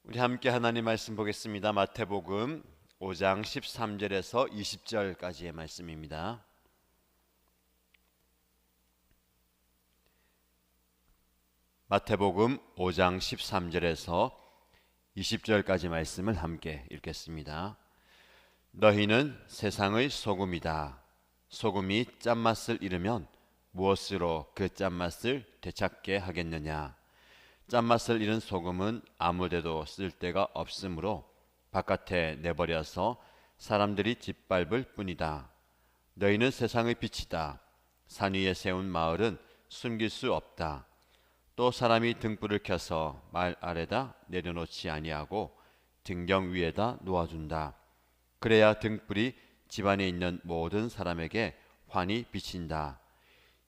우리 함께 하나님 말씀 보겠습니다. 마태복음 5장 13절에서 20절까지의 말씀입니다. 마태복음 5장 13절에서 20절까지 말씀을 함께 읽겠습니다. 너희는 세상의 소금이다. 소금이 짠맛을 잃으면 무엇으로 그 짠맛을 되찾게 하겠느냐? 짠맛을 잃은 소금은 아무데도 쓸 데가 없으므로 바깥에 내버려서 사람들이 짓밟을 뿐이다. 너희는 세상의 빛이다. 산 위에 세운 마을은 숨길 수 없다. 또 사람이 등불을 켜서 말 아래다 내려놓지 아니하고 등경 위에다 놓아둔다. 그래야 등불이 집안에 있는 모든 사람에게 환히 비친다.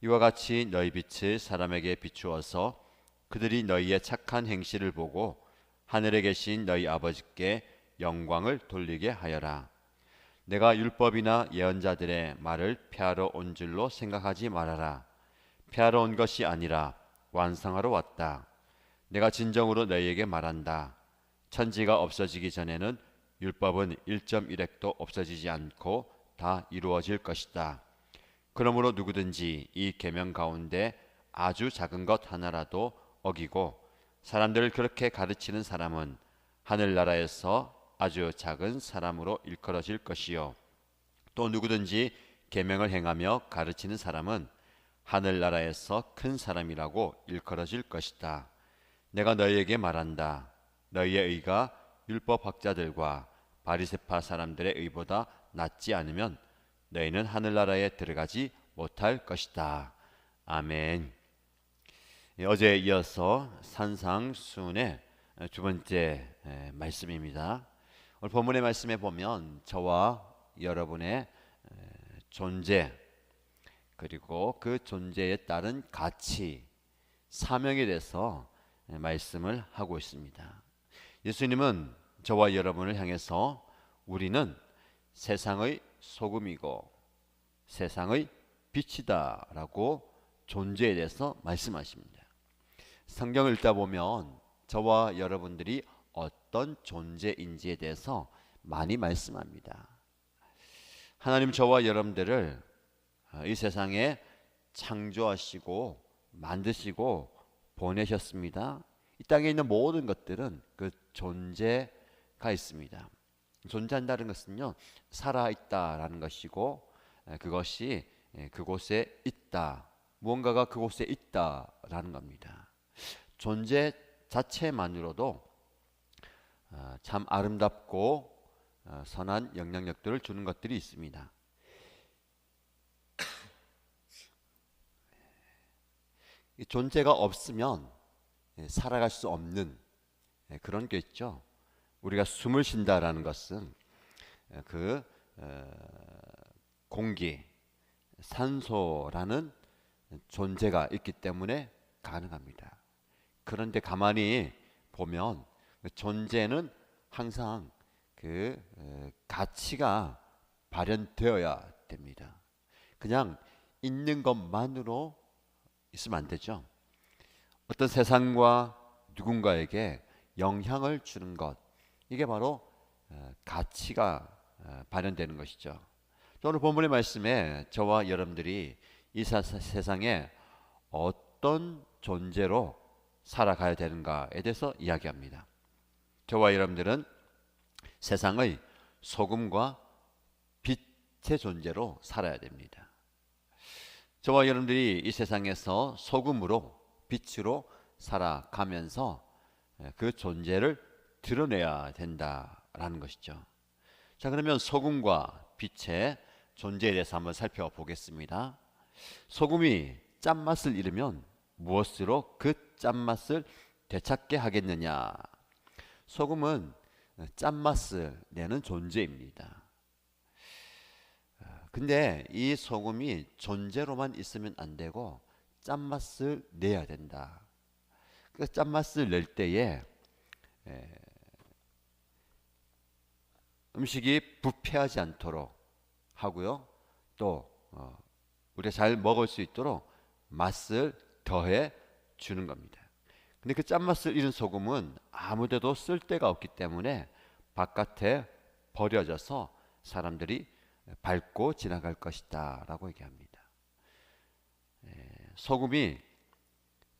이와 같이 너희 빛을 사람에게 비추어서 그들이 너희의 착한 행실을 보고 하늘에 계신 너희 아버지께 영광을 돌리게 하여라. 내가 율법이나 예언자들의 말을 폐하러 온 줄로 생각하지 말아라. 폐하러 온 것이 아니라 완성하러 왔다. 내가 진정으로 너희에게 말한다. 천지가 없어지기 전에는 율법은 1.1획도 없어지지 않고 다 이루어질 것이다. 그러므로 누구든지 이 계명 가운데 아주 작은 것 하나라도 어기고 사람들을 그렇게 가르치는 사람은 하늘나라에서 아주 작은 사람으로 일컬어질 것이요, 또 누구든지 계명을 행하며 가르치는 사람은 하늘나라에서 큰 사람이라고 일컬어질 것이다. 내가 너희에게 말한다. 너희의 의가 율법학자들과 바리새파 사람들의 의보다 낫지 않으면 너희는 하늘나라에 들어가지 못할 것이다. 아멘. 어제에 이어서 산상수훈의 두 번째 말씀입니다. 오늘 본문의 말씀에 보면 저와 여러분의 존재, 그리고 그 존재에 따른 가치, 사명에 대해서 말씀을 하고 있습니다. 예수님은 저와 여러분을 향해서 우리는 세상의 소금이고 세상의 빛이다 라고 존재에 대해서 말씀하십니다. 성경을 읽다 보면 저와 여러분들이 어떤 존재인지에 대해서 많이 말씀합니다. 하나님 저와 여러분들을 이 세상에 창조하시고 만드시고 보내셨습니다. 이 땅에 있는 모든 것들은 그 존재가 있습니다. 존재한다는 것은요, 살아있다라는 것이고, 그것이 그곳에 있다, 무언가가 그곳에 있다라는 겁니다. 존재 자체만으로도 참 아름답고 선한 영향력들을 주는 것들이 있습니다. 이 존재가 없으면 살아갈 수 없는 그런 게 있죠. 우리가 숨을 쉰다라는 것은 그 공기, 산소라는 존재가 있기 때문에 가능합니다. 그런데 가만히 보면 존재는 항상 그 가치가 발현되어야 됩니다. 그냥 있는 것만으로 있으면 안 되죠. 어떤 세상과 누군가에게 영향을 주는 것, 이게 바로 가치가 발현되는 것이죠. 오늘 본문의 말씀에 저와 여러분들이 이 세상에 어떤 존재로 살아가야 되는가에 대해서 이야기합니다. 저와 여러분들은 세상의 소금과 빛의 존재로 살아야 됩니다. 저와 여러분들이 이 세상에서 소금으로, 빛으로 살아가면서 그 존재를 드러내야 된다라는 것이죠. 자, 그러면 소금과 빛의 존재에 대해서 한번 살펴보겠습니다. 소금이 짠맛을 잃으면 무엇으로 그 짠맛을 되찾게 하겠느냐? 소금은 짠맛을 내는 존재입니다. 근데 이 소금이 존재로만 있으면 안 되고 짠맛을 내야 된다. 그 짠맛을 낼 때에 음식이 부패하지 않도록 하고요, 또 우리가 잘 먹을 수 있도록 맛을 더해 주는 겁니다. 근데 그 짠맛을 잃은 소금은 아무데도 쓸 데가 없기 때문에 바깥에 버려져서 사람들이 밟고 지나갈 것이다 라고 얘기합니다. 소금이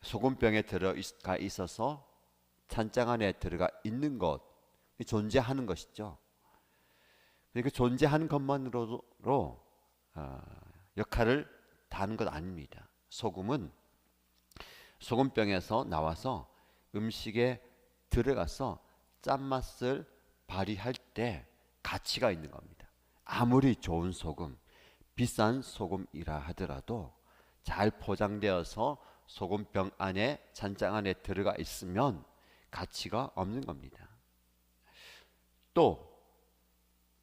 소금병에 들어가 있어서 찬장 안에 들어가 있는 것, 존재하는 것이죠. 그 존재하는 것만으로 역할을 다하는 것 아닙니다. 소금은 소금병에서 나와서 음식에 들어가서 짠맛을 발휘할 때 가치가 있는 겁니다. 아무리 좋은 소금, 비싼 소금이라 하더라도 잘 포장되어서 소금병 안에, 찬장 안에 들어가 있으면 가치가 없는 겁니다. 또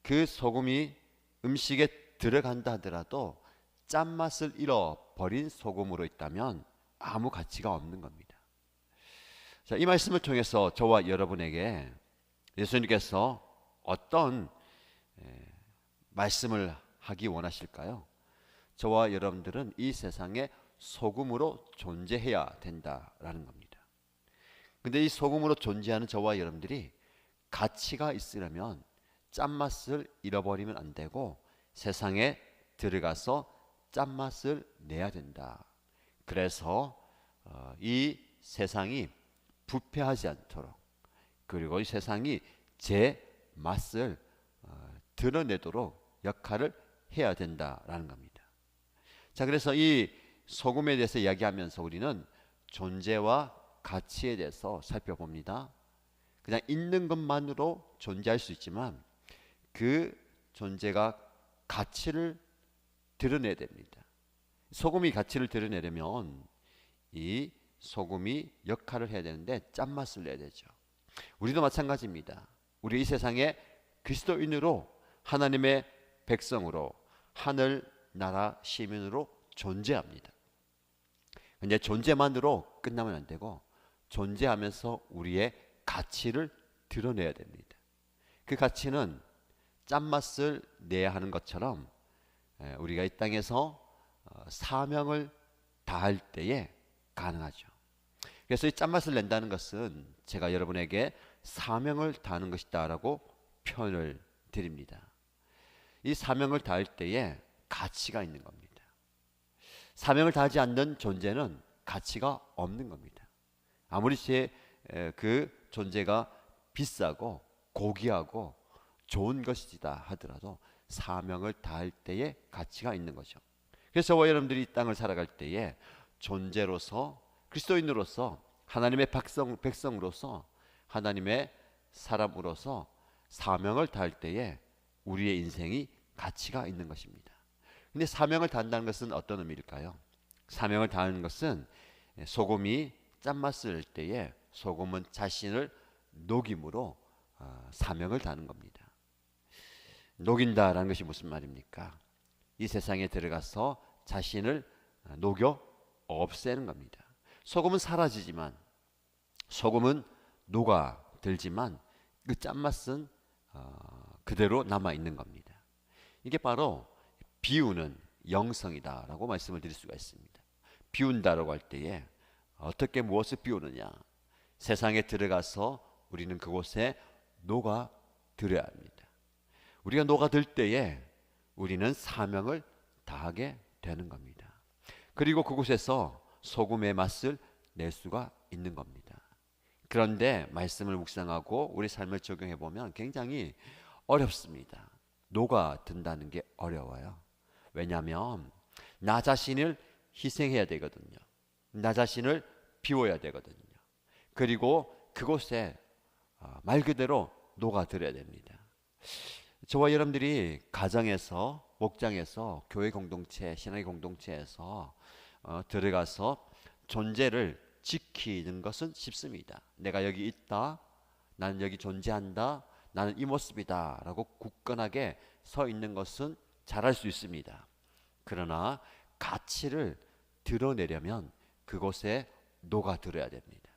그 소금이 음식에 들어간다 하더라도 짠맛을 잃어버린 소금으로 있다면 아무 가치가 없는 겁니다. 자, 이 말씀을 통해서 저와 여러분에게 예수님께서 어떤 말씀을 하기 원하실까요? 저와 여러분들은 이 세상에 소금으로 존재해야 된다라는 겁니다. 근데 이 소금으로 존재하는 저와 여러분들이 가치가 있으려면 짠맛을 잃어버리면 안 되고 세상에 들어가서 짠맛을 내야 된다. 그래서 이 세상이 부패하지 않도록, 그리고 이 세상이 제 맛을 드러내도록 역할을 해야 된다라는 겁니다. 자, 그래서 이 소금에 대해서 이야기하면서 우리는 존재와 가치에 대해서 살펴봅니다. 그냥 있는 것만으로 존재할 수 있지만 그 존재가 가치를 드러내야 됩니다. 소금이 가치를 드러내려면 이 소금이 역할을 해야 되는데 짠맛을 내야 되죠. 우리도 마찬가지입니다. 우리 이 세상에 그리스도인으로, 하나님의 백성으로, 하늘나라 시민으로 존재합니다. 근데 존재만으로 끝나면 안 되고 존재하면서 우리의 가치를 드러내야 됩니다. 그 가치는 짠맛을 내야 하는 것처럼 우리가 이 땅에서 사명을 다할 때에 가능하죠. 그래서 이 짠맛을 낸다는 것은 제가 여러분에게 사명을 다하는 것이다 라고 표현을 드립니다. 이 사명을 다할 때에 가치가 있는 겁니다. 사명을 다하지 않는 존재는 가치가 없는 겁니다. 아무리 그 존재가 비싸고 고귀하고 좋은 것이다 하더라도 사명을 다할 때에 가치가 있는 거죠. 그래서 저와 여러분들이 이 땅을 살아갈 때에 존재로서, 그리스도인으로서, 하나님의 백성으로서, 하나님의 사람으로서 사명을 다할 때에 우리의 인생이 가치가 있는 것입니다. 근데 사명을 다한다는 것은 어떤 의미일까요? 사명을 다하는 것은 소금이 짠맛을 낼 때에 소금은 자신을 녹임으로 사명을 다하는 겁니다. 녹인다라는 것이 무슨 말입니까? 이 세상에 들어가서 자신을 녹여 없애는 겁니다. 소금은 사라지지만, 소금은 녹아들지만 그 짠맛은 그대로 남아 있는 겁니다. 이게 바로 비우는 영성이다라고 말씀을 드릴 수가 있습니다. 비운다라고 할 때에 어떻게 무엇을 비우느냐? 세상에 들어가서 우리는 그곳에 녹아들어야 합니다. 우리가 녹아들 때에 우리는 사명을 다하게 되는 겁니다. 그리고 그곳에서 소금의 맛을 낼 수가 있는 겁니다. 그런데 말씀을 묵상하고 우리 삶을 적용해 보면 굉장히 어렵습니다. 녹아든다는 게 어려워요. 왜냐하면 나 자신을 희생해야 되거든요. 나 자신을 비워야 되거든요. 그리고 그곳에 말 그대로 녹아들어야 됩니다. 저와 여러분들이 가정에서, 목장에서, 교회 공동체, 신앙의 공동체에서 들어가서 존재를 지키는 것은 쉽습니다. 내가 여기 있다, 나는 여기 존재한다, 나는 이 모습이다 라고 굳건하게 서 있는 것은 잘할 수 있습니다. 그러나 가치를 드러내려면 그곳에 녹아들어야 됩니다.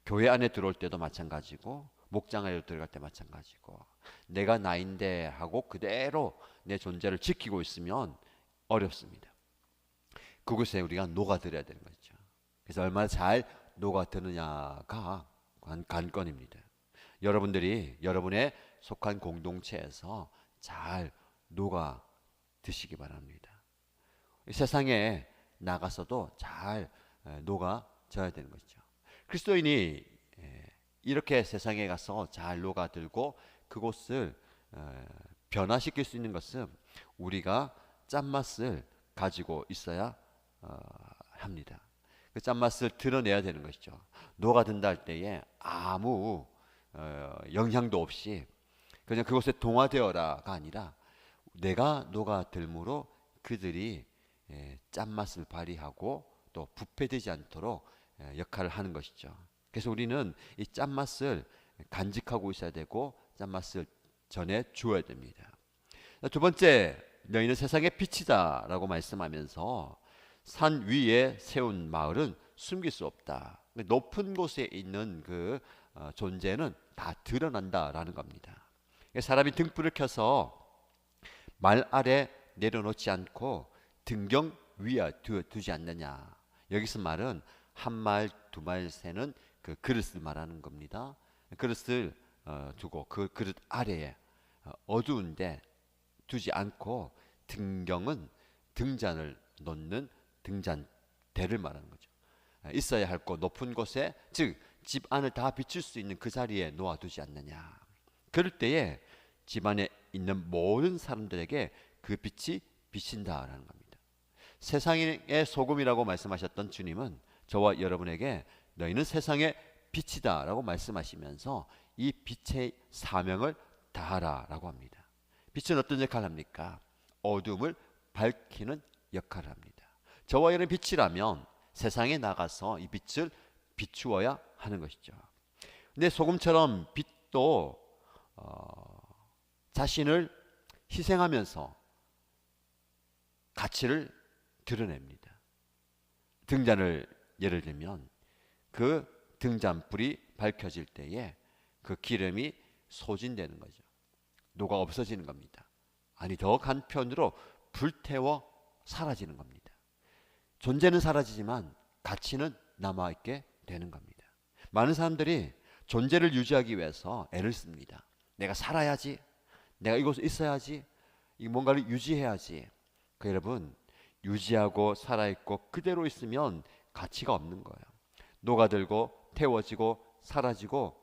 교회 안에 들어올 때도 마찬가지고 목장 안에 들어갈 때 마찬가지고, 내가 나인데 하고 그대로 내 존재를 지키고 있으면 어렵습니다. 그곳에 우리가 녹아들어야 되는 거죠. 그래서 얼마나 잘 녹아드느냐가 관건입니다. 여러분들이 여러분의 속한 공동체에서 잘 녹아 드시기 바랍니다. 세상에 나가서도 잘 녹아져야 되는 것이죠. 그리스도인이 이렇게 세상에 가서 잘 녹아들고 그곳을 변화시킬 수 있는 것은 우리가 짠맛을 가지고 있어야 합니다. 그 짠맛을 드러내야 되는 것이죠. 녹아든다 할 때에 아무 영향도 없이 그냥 그곳에 동화되어라가 아니라 내가 녹아들므로 그들이 짠맛을 발휘하고 또 부패되지 않도록 역할을 하는 것이죠. 그래서 우리는 이 짠맛을 간직하고 있어야 되고 짠맛을 전해 주어야 됩니다. 두 번째, 너희는 세상의 빛이다 라고 말씀하면서 산 위에 세운 마을은 숨길 수 없다. 높은 곳에 있는 그 존재는 다 드러난다라는 겁니다. 사람이 등불을 켜서 말 아래 내려놓지 않고 등경 위에 두지 않느냐. 여기서 말은 한 말, 두 말 세는 그 그릇을 말하는 겁니다. 그릇을 두고 그 그릇 아래에 어두운데 두지 않고 등경은 등잔을 놓는 등잔대를 말하는 거죠. 있어야 할 곳 높은 곳에, 즉 집 안을 다 비출 수 있는 그 자리에 놓아두지 않느냐. 그럴 때에 집 안에 있는 모든 사람들에게 그 빛이 비친다라는 겁니다. 세상의 소금이라고 말씀하셨던 주님은 저와 여러분에게 너희는 세상의 빛이다 라고 말씀하시면서 이 빛의 사명을 다하라라고 합니다. 빛은 어떤 역할을 합니까? 어둠을 밝히는 역할을 합니다. 저와 여러분의 빛이라면 세상에 나가서 이 빛을 비추어야 하는 것이죠. 근데 소금처럼 빛도 자신을 희생하면서 가치를 드러냅니다. 등잔을 예를 들면 그 등잔불이 밝혀질 때에 그 기름이 소진되는 거죠. 녹아 없어지는 겁니다. 아니, 더 한편으로 불태워 사라지는 겁니다. 존재는 사라지지만 가치는 남아있게 되는 겁니다. 많은 사람들이 존재를 유지하기 위해서 애를 씁니다. 내가 살아야지, 내가 이곳에 있어야지, 뭔가를 유지해야지. 여러분, 유지하고 살아있고 그대로 있으면 가치가 없는 거예요. 녹아들고 태워지고 사라지고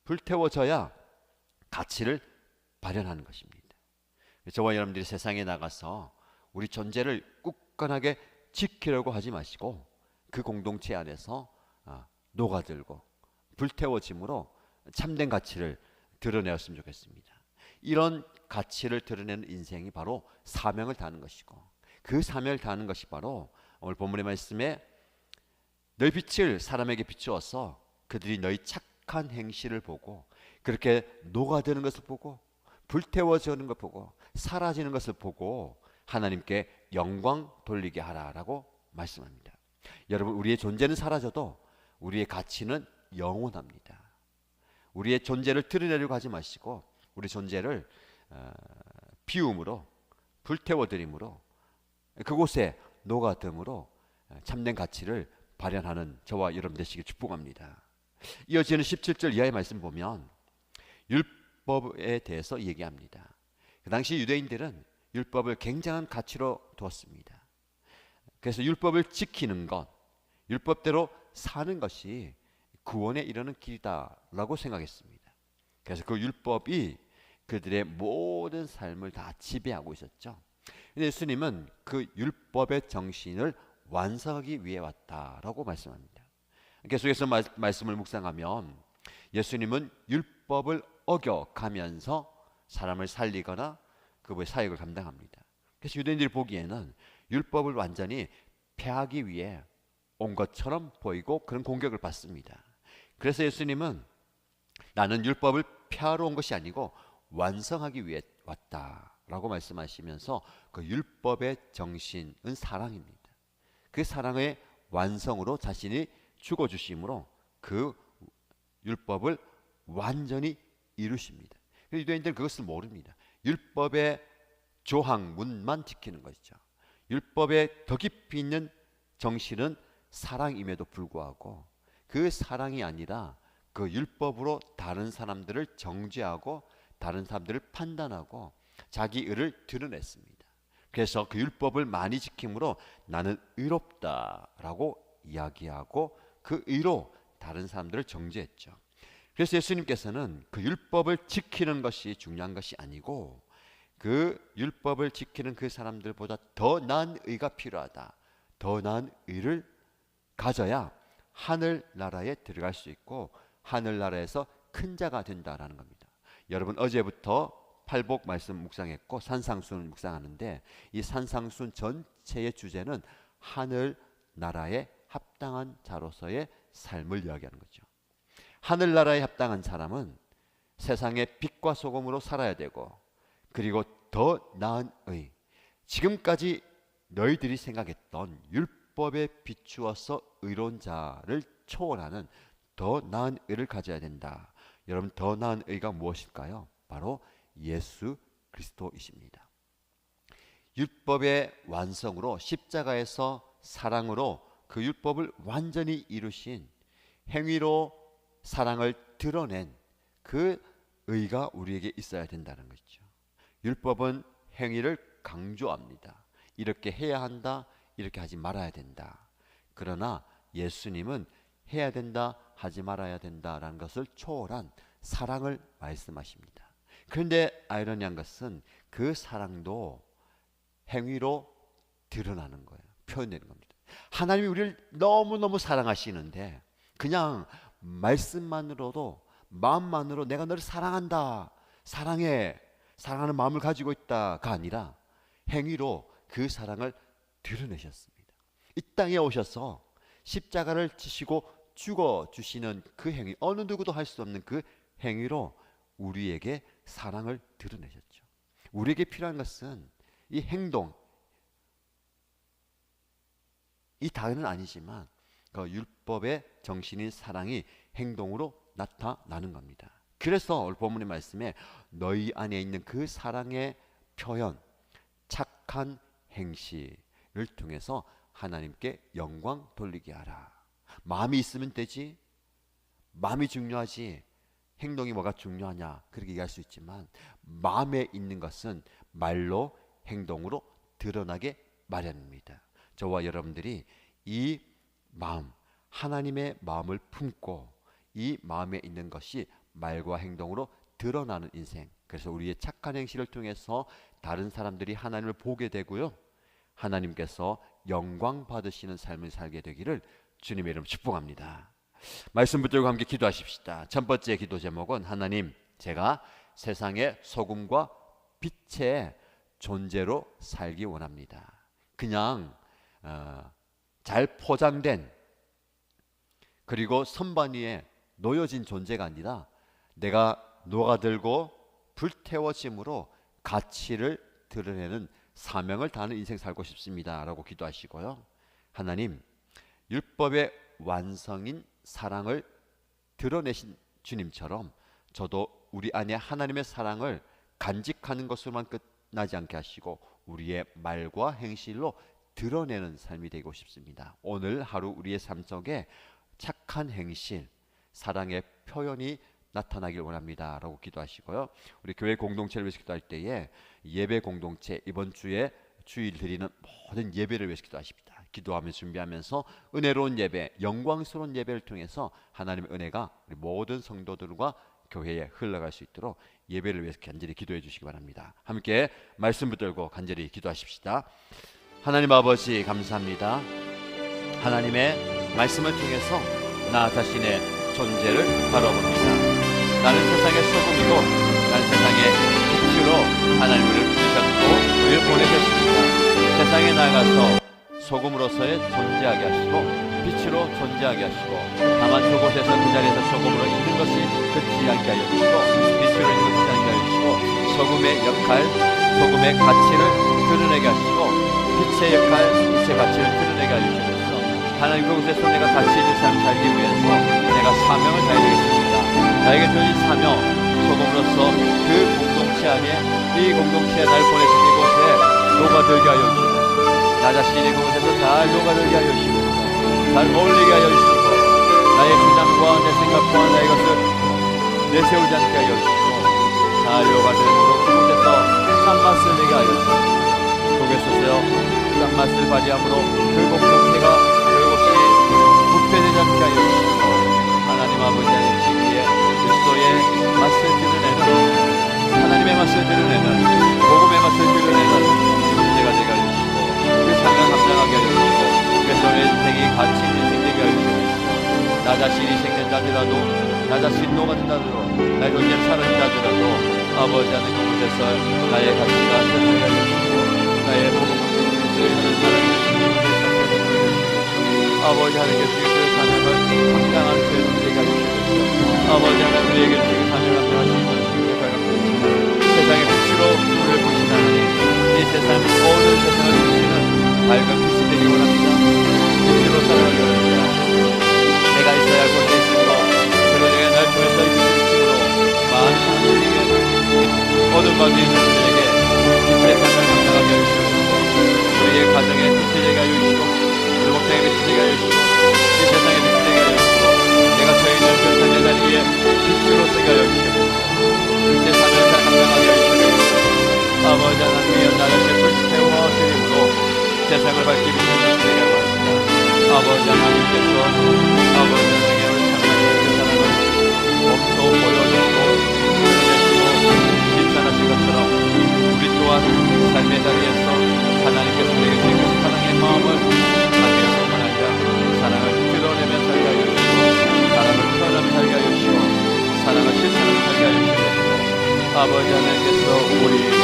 불태워져야 가치를 발현하는 것입니다. 저와 여러분들이 세상에 나가서 우리 존재를 굳건하게 지키려고 하지 마시고 그 공동체 안에서 녹아들고 불태워짐으로 참된 가치를 드러내었으면 좋겠습니다. 이런 가치를 드러내는 인생이 바로 사명을 다하는 것이고, 그 사명을 다하는 것이 바로 오늘 본문의 말씀에 너희 빛을 사람에게 비추어서 그들이 너희 착한 행실을 보고 그렇게 녹아드는 것을 보고 불태워지는 것을 보고 사라지는 것을 보고 하나님께 영광 돌리게 하라라고 말씀합니다. 여러분, 우리의 존재는 사라져도 우리의 가치는 영원합니다. 우리의 존재를 드러내려고 하지 마시고 우리 존재를 비움으로 불태워드림으로 그곳에 녹아듦으로 참된 가치를 발현하는 저와 여러분 되시길 축복합니다. 이어지는 17절 이하의 말씀 보면 율법에 대해서 얘기합니다. 그 당시 유대인들은 율법을 굉장한 가치로 두었습니다. 그래서 율법을 지키는 것, 율법대로 사는 것이 구원에 이르는 길이다라고 생각했습니다. 그래서 그 율법이 그들의 모든 삶을 다 지배하고 있었죠. 근데 예수님은 그 율법의 정신을 완성하기 위해 왔다라고 말씀합니다. 계속해서 말씀을 묵상하면 예수님은 율법을 어겨가면서 사람을 살리거나 그분의 사역을 감당합니다. 그래서 유대인들이 보기에는 율법을 완전히 폐하기 위해 온 것처럼 보이고 그런 공격을 받습니다. 그래서 예수님은 나는 율법을 폐하러 온 것이 아니고 완성하기 위해 왔다라고 말씀하시면서 그 율법의 정신은 사랑입니다. 그 사랑의 완성으로 자신이 죽어주심으로 그 율법을 완전히 이루십니다. 유대인들은 그것을 모릅니다. 율법의 조항문만 지키는 것이죠. 율법의 더 깊이 있는 정신은 사랑임에도 불구하고 그 사랑이 아니라 그 율법으로 다른 사람들을 정죄하고 다른 사람들을 판단하고 자기 의를 드러냈습니다. 그래서 그 율법을 많이 지킴으로 나는 의롭다라고 이야기하고 그 의로 다른 사람들을 정죄했죠. 그래서 예수님께서는 그 율법을 지키는 것이 중요한 것이 아니고 그 율법을 지키는 그 사람들보다 더 나은 의가 필요하다. 더 나은 의를 가져야 하늘나라에 들어갈 수 있고 하늘나라에서 큰 자가 된다라는 겁니다. 여러분 어제부터 팔복 말씀 묵상했고 산상순 묵상하는데 이 산상순 전체의 주제는 하늘나라에 합당한 자로서의 삶을 이야기하는 거죠. 하늘나라에 합당한 사람은 세상의 빛과 소금으로 살아야 되고 그리고 더 나은 의, 지금까지 너희들이 생각했던 율법에 비추어서 의로운 자를 초월하는 더 나은 의를 가져야 된다. 여러분 더 나은 의가 무엇일까요? 바로 예수 그리스도이십니다. 율법의 완성으로 십자가에서 사랑으로 그 율법을 완전히 이루신 행위로 사랑을 드러낸 그 의가 우리에게 있어야 된다는 것이죠. 율법은 행위를 강조합니다. 이렇게 해야 한다, 이렇게 하지 말아야 된다. 그러나 예수님은 해야 된다, 하지 말아야 된다라는 것을 초월한 사랑을 말씀하십니다. 그런데 아이러니한 것은 그 사랑도 행위로 드러나는 거예요. 표현되는 겁니다. 하나님이 우리를 너무너무 사랑하시는데 그냥 말씀만으로도 마음만으로 내가 너를 사랑한다, 사랑해, 사랑하는 마음을 가지고 있다가 아니라 행위로 그 사랑을 드러내셨습니다. 이 땅에 오셔서 십자가를 지시고 죽어주시는 그 행위, 어느 누구도 할 수 없는 그 행위로 우리에게 사랑을 드러내셨죠. 우리에게 필요한 것은 이 행동, 이 다는 아니지만 그 율법의 정신인 사랑이 행동으로 나타나는 겁니다. 그래서 오늘 본문의 말씀에 너희 안에 있는 그 사랑의 표현, 착한 행실을 통해서 하나님께 영광 돌리게 하라. 마음이 있으면 되지, 마음이 중요하지 행동이 뭐가 중요하냐 그렇게 얘기할 수 있지만 마음에 있는 것은 말로 행동으로 드러나게 마련입니다. 저와 여러분들이 이 마음, 하나님의 마음을 품고 이 마음에 있는 것이 말과 행동으로 드러나는 인생, 그래서 우리의 착한 행실을 통해서 다른 사람들이 하나님을 보게 되고요, 하나님께서 영광 받으시는 삶을 살게 되기를 주님의 이름으로 축복합니다. 말씀 붙들고 함께 기도하십시다. 첫 번째 기도 제목은 하나님, 제가 세상의 소금과 빛의 존재로 살기 원합니다. 그냥 잘 포장된 그리고 선반 위에 놓여진 존재가 아니라 내가 녹아들고 불태워짐으로 가치를 드러내는 사명을 다하는 인생 살고 싶습니다 라고 기도하시고요, 하나님, 율법의 완성인 사랑을 드러내신 주님처럼 저도 우리 안에 하나님의 사랑을 간직하는 것으로만 끝나지 않게 하시고 우리의 말과 행실로 드러내는 삶이 되고 싶습니다. 오늘 하루 우리의 삶 속에 착한 행실, 사랑의 표현이 나타나길 원합니다 라고 기도하시고요, 우리 교회 공동체를 위해서 기도할 때에 예배 공동체 이번 주에 주일 드리는 모든 예배를 위해서 기도하십니다. 기도하면서 준비하면서 은혜로운 예배, 영광스러운 예배를 통해서 하나님의 은혜가 우리 모든 성도들과 교회에 흘러갈 수 있도록 예배를 위해서 간절히 기도해 주시기 바랍니다. 함께 말씀 붙들고 간절히 기도하십시다. 하나님 아버지 감사합니다. 하나님의 말씀을 통해서 나 자신의 존재를 바라봅니다. 나는 세상의 소금이고 나는 세상의 빛으로 하나님 우리를 부르셨고 우리를 보내셨습니다. 세상에 나가서 소금으로서의 존재하게 하시고 빛으로 존재하게 하시고 다만 그곳에서 그 자리에서 소금으로 있는 것이 그치지 않게 하여 주시고 빛으로 있는 것이 않게 하여 주시고 소금의 역할, 소금의 가치를 드러내게 하시고 빛의 역할, 빛의 가치를 드러내게 하여 주셔서 하나님 그곳에서 내가 가치 있는 삶을 살기 위해서 내가 사명을 다해야 되겠습니다. 나에게 주어진 사명, 소금으로서 그 공동체 안에 이 공동체에 날 보내신 이곳에 녹아들게 하여 주시고 나 자신이 그곳에서 잘 녹아들게 하여 주시고 잘 어울리게 하여 주시고 나의 주장과 내 생각과 나의 것을 내세우지 않게 하여 주시고 자유가 되므로 그곳에서 짠맛을 내게 하여 주시고 속에 서서 짠맛을 발휘함으로 그 공동체가 그것이 부패되지 않게 하여 주시고 하나님 아버지 하나님의 그리스도의 맛을 드러내는 하나님의 맛을 드러내는 복음의 맛을 드러내는 문제가 되게 하여 주시고 그 삶을 감당하게 하여 주시고 그래서 내 인생이 가치 있는 인생 되게 하여 주시고 나 자신이 생긴다더라도 나 자신이 녹아든다더라도 나의 존재를 사라진다더라도 아버지 하나님 그곳에서 나의 가치가 되게 하여 주시고 나의 복음을 아버지 하나님께서 그 사명을 감당할 수 있는 되게 하여 주시고 아버지 하나님 우리에게 주신 사명을 감당하시는 세상의 빛으로 우리를 보시는 하나님 이 세상 모든 세상을 보시는 밝은 빛이 되기 원합니다. 빛으로 살아가기 원합니다. 내가 있어야 할 곳에 있으므로 그리고 내가 날 통해서 이 빛을 비추므로 많은 사람들에게 어둠과 뒤에 사람들에게 빛의 삶을 감당하게 하여 주시고 우리의 가정에 빛이 되게 하여 주시고 우리 목장에 빛이 되게 하여 주시고 이 세상에 빛이 되게 하여 주시고 내가 서 있는 그 삶의 자리에 빛으로 서게 하여 주시고 빛의 삶을 잘 감당하게 하여 주시고 아버지 하나님의 나라의 불태워 드림으로 세상을 밝히 비추는 빛이 되게 하여 주시고 아버지 하나님께서 아버지 하나님의 참나신 그 사랑을 몸소 보여주시고 드러내시고 실천하신 것처럼 우리 또한 삶의 자리에서 하나님께서 우리에게 주신 그 사랑의 마음을 가지고서만 아니라 사랑을 드러내며 살게 하여 주시고 사랑을 표현하며 살게 하여 주시고 사랑을 실천하며 살게 하여 주시고 아버지 하나님께서 우리에게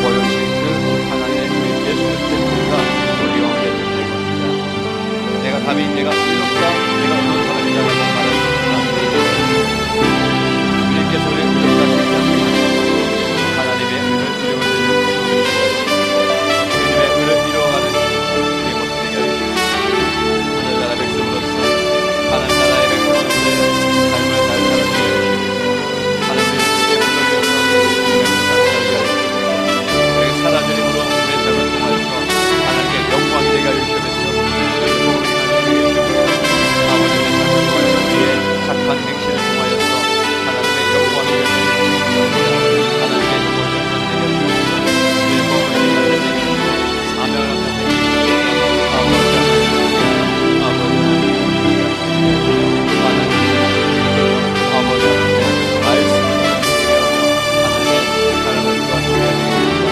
보여주신 그 하나님의 예수 그리스도의 우리가 우리 가운데 드러내고 합니다. 내가 감히 내가 의롭다 내가 어떤 사람이라고 말하셨으나 주님께서 우리의 의롭다 하시지 않으시고 하나님의 의를 이루어드리는 주님의 의를 이루어가는 우리의 모습 되게 하여 주시고 하늘나라 백성으로서 하나님 나라의 백성으로서의 삶을 잘 살아주게 하여 주시고 하나님의 주님의 불러주셔서 우리가 잘 살게 하여 주시고 우리에게 살아드림으로 우리의 삶을 통하여서 하나님께 영광이 되게 하여 주시면서 우리의 복음이 하나님께 주시면서 아버지의 삶을 통하여서 우리의 착한 행실을 통하여서 하나님의 영광이 되게 하여 주시고 하나님의 영광을 되게 하여 주시고 우리의 복음을 되게 하여 주시고 사명을 하게 하여 주시고 아버지 아버지 하나님의 말씀을 하나님의 사랑을 도와주셔야 됩니다.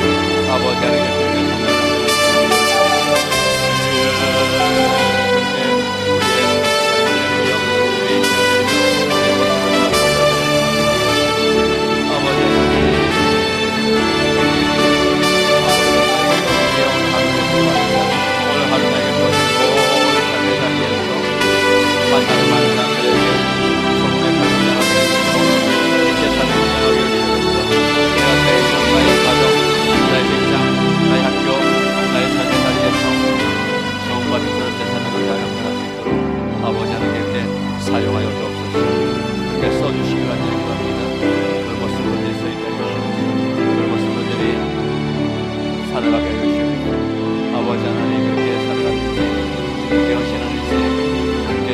아버지 하나님의 사용하여 주옵소서. 그렇게 써주시길 간절히 구합니다. 그 모습으로 내 서있게 하여 주시옵소서. 그 모습으로 살아가게 하여 주시옵소서. 아버지 하나님 그렇게 살아가는 인생 그렇게 하시는 인생 그렇게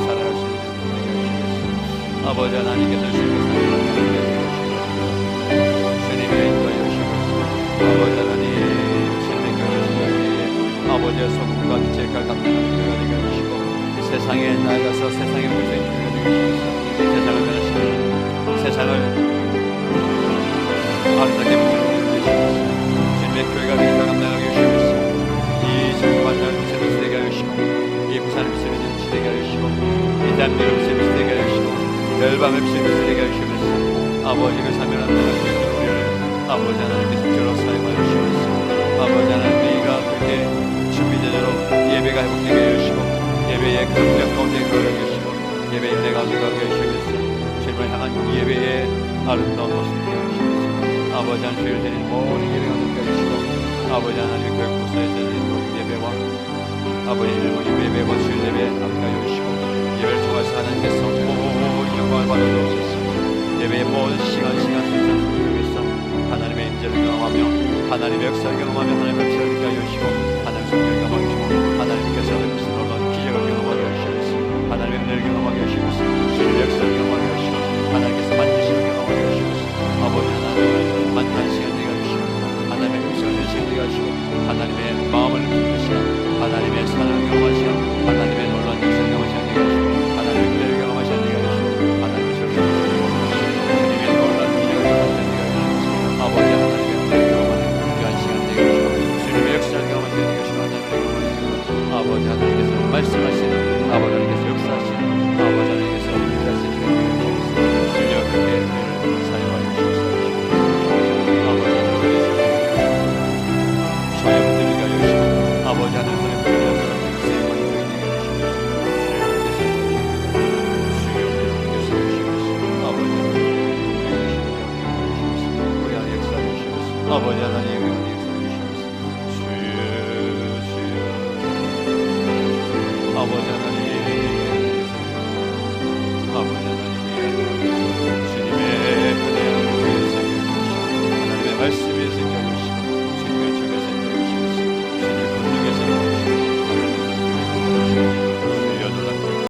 살아갈 수 있는 되게 하시옵소서. 아버지 하나님께서 주신 그 삶을 함께 해주시옵소서. 주님의 인도하여 주시옵소서. 아버지 하나님 주님의 교회에 아버지의 소금과 빛의 감당하는 교회가 되게 하시고 세상에 나아가서 세상의 물색이 되게 하시옵소서. 세상을 변화시키는 세상을 아름답게 만들어 주시옵소서. 주님의 교회가 되게 감당하게 하시옵소서. 이 정말 빛의 빛이 되게 하시고 이 부산의 빛의 빛이 되게 하시고 이 대한민국의 빛의 빛이 되게 하시고 열방의 빛의 빛이 되게 하시옵소서. 아버지 그 사명을 감당할 수 있는 우리를 아버지 하나님께서 주로 사용하여 주시옵소서. 아버지 하나님이가 그렇게 준비되도록 예배가 회복되게 하시고 예배의 긍정 가운데 걸어주시고 예배의 은혜 가운데 걸어주시면서 주님을 향한 예배의 아름다운 모습을 보여주시면서 아버지 하나님 주일 드리는 모든 예배가 느껴주시고 아버지 하나님의 교육 부서에서 드리는 모든 예배와 아버지 예배와 주일 예배 함께하여 주시고 예배를 통해서 하나님께서 모든 영광을 받아주옵소서. 예배의 모든 시간 순서를 통해서 하나님의 인재를 경험하며 하나님의 역사를 경험하며 하나님의 역사를 느껴 주시고 하나님의 성령을 경험하시고 하나님께서 하나님의 기적을 경험하게 하시고 하나님